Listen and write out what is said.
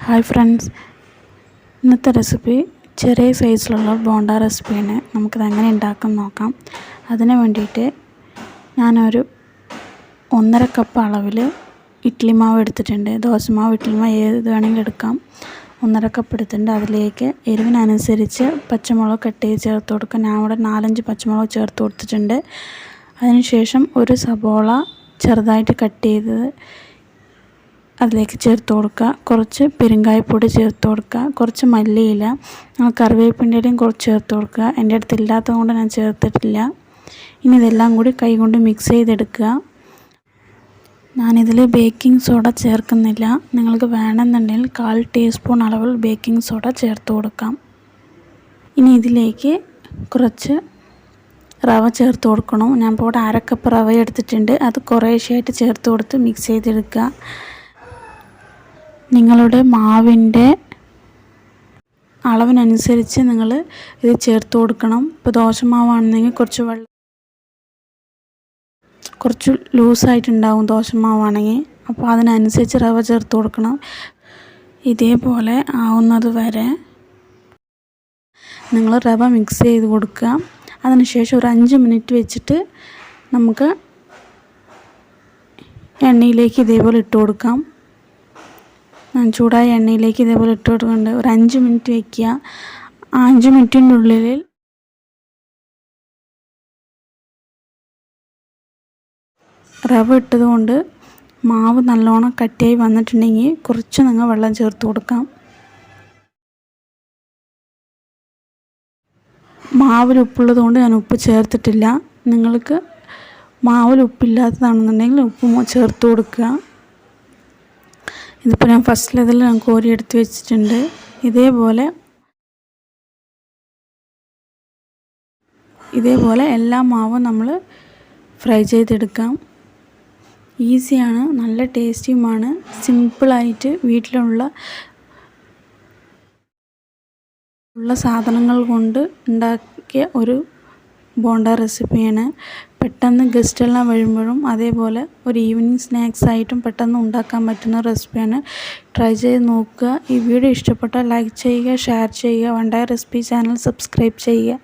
Hi friends, ഇന്നത്തെ recipe ചെറിയ സൈസിലുള്ള ബോണ്ട റെസിപ്പിയാണ്. നമുക്കത് എങ്ങനെ ഉണ്ടാക്കാൻ നോക്കാം. അതിന് വേണ്ടിയിട്ട് ഞാനൊരു 1.5 കപ്പ് അളവിൽ ഇഡ്ഡലി മാവ് എടുത്തിട്ടുണ്ട്. ദോശമാവ്, ഇഡ്ഡലി മാവ് ഏത് വേണമെങ്കിലും എടുക്കാം. 1.5 കപ്പ് എടുത്തിട്ടുണ്ട്. അതിലേക്ക് എരിവിനനുസരിച്ച് പച്ചമുളക് കട്ട് ചെയ്ത് ചേർത്ത് കൊടുക്കുക. ഞാൻ ഇവിടെ 4-5 പച്ചമുളക് ചേർത്ത് കൊടുത്തിട്ടുണ്ട്. അതിനുശേഷം ഒരു സബോള ചെറുതായിട്ട് കട്ട് ചെയ്തത് അതിലേക്ക് ചേർത്ത് കൊടുക്കുക. കുറച്ച് പെരുങ്കായപ്പൊടി ചേർത്ത് കൊടുക്കുക. കുറച്ച് മല്ലിയില, കറിവേപ്പിൻ്റെയും കുറച്ച് ചേർത്ത് കൊടുക്കുക. എൻ്റെ അടുത്ത് ഇല്ലാത്തത് കൊണ്ട് ഞാൻ ചേർത്തിട്ടില്ല. ഇനി ഇതെല്ലാം കൂടി കൈ കൊണ്ട് മിക്സ് ചെയ്തെടുക്കുക. ഞാനിതിൽ ബേക്കിംഗ് സോഡ ചേർക്കുന്നില്ല. നിങ്ങൾക്ക് വേണമെന്നുണ്ടെങ്കിൽ 1/4 ടീസ്പൂൺ അളവിൽ ബേക്കിംഗ് സോഡ ചേർത്ത് കൊടുക്കാം. ഇനി ഇതിലേക്ക് കുറച്ച് റവ ചേർത്ത് കൊടുക്കണം. ഞാൻ ഇപ്പോൾ ഇവിടെ 1/2 കപ്പ് റവ എടുത്തിട്ടുണ്ട്. അത് കുറേശ്ശെയായിട്ട് ചേർത്ത് കൊടുത്ത് മിക്സ് ചെയ്തെടുക്കുക. നിങ്ങളുടെ മാവിൻ്റെ അളവിനനുസരിച്ച് നിങ്ങൾ ഇത് ചേർത്ത് കൊടുക്കണം. ഇപ്പോൾ ദോശമാവാണെന്നെങ്കിൽ കുറച്ച് ലൂസായിട്ടുണ്ടാവും ദോശമാവാണെങ്കിൽ. അപ്പോൾ അതിനനുസരിച്ച് റവ ചേർത്ത് കൊടുക്കണം. ഇതേപോലെ ആവുന്നത് വരെ നിങ്ങൾ റവ മിക്സ് ചെയ്ത് കൊടുക്കുക. അതിനുശേഷം ഒരു 5 മിനിറ്റ് വെച്ചിട്ട് നമുക്ക് എണ്ണയിലേക്ക് ഇതേപോലെ ഇട്ട് കൊടുക്കാം. ചൂടായ എണ്ണയിലേക്ക് ഇതേപോലെ ഇട്ട് കൊടുക്കുന്നുണ്ട്. ഒരു 5 മിനിറ്റ് വയ്ക്കുക. ആ 5 മിനിറ്റിൻ്റെ ഉള്ളിൽ റവ ഇട്ടതുകൊണ്ട് മാവ് നല്ലോണം കട്ടിയായി വന്നിട്ടുണ്ടെങ്കിൽ കുറച്ച് നിങ്ങൾ വെള്ളം ചേർത്ത് കൊടുക്കാം. മാവിൽ ഉപ്പുള്ളത് കൊണ്ട് ഞാൻ ഉപ്പ് ചേർത്തിട്ടില്ല. നിങ്ങൾക്ക് മാവിൽ ഉപ്പില്ലാത്തതാണെന്നുണ്ടെങ്കിൽ ഉപ്പ് ചേർത്ത് കൊടുക്കുക. ഇതിപ്പോൾ ഞാൻ ഫസ്റ്റ് ലെവലിൽ ഞാൻ കോരി എടുത്ത് വെച്ചിട്ടുണ്ട്. ഇതേപോലെ എല്ലാ മാവും നമ്മൾ ഫ്രൈ ചെയ്തെടുക്കാം. ഈസിയാണ്, നല്ല ടേസ്റ്റിയുമാണ്. സിമ്പിളായിട്ട് വീട്ടിലുള്ള സാധനങ്ങൾ കൊണ്ട് ഉണ്ടാക്കിയ ഒരു ബോണ്ട റെസിപ്പിയാണ്. പെട്ടെന്ന് ഗസ്റ്റെല്ലാം വരുമ്പോഴും അതേപോലെ ഒരു ഈവനിങ് സ്നാക്സ് ആയിട്ടും പെട്ടെന്ന് ഉണ്ടാക്കാൻ പറ്റുന്ന റെസിപ്പിയാണ്. ട്രൈ ചെയ്ത് നോക്കുക. ഈ വീഡിയോ ഇഷ്ടപ്പെട്ടാൽ ലൈക്ക് ചെയ്യുക, ഷെയർ ചെയ്യുക. വണ്ടായ റെസിപ്പി ചാനൽ സബ്സ്ക്രൈബ് ചെയ്യുക.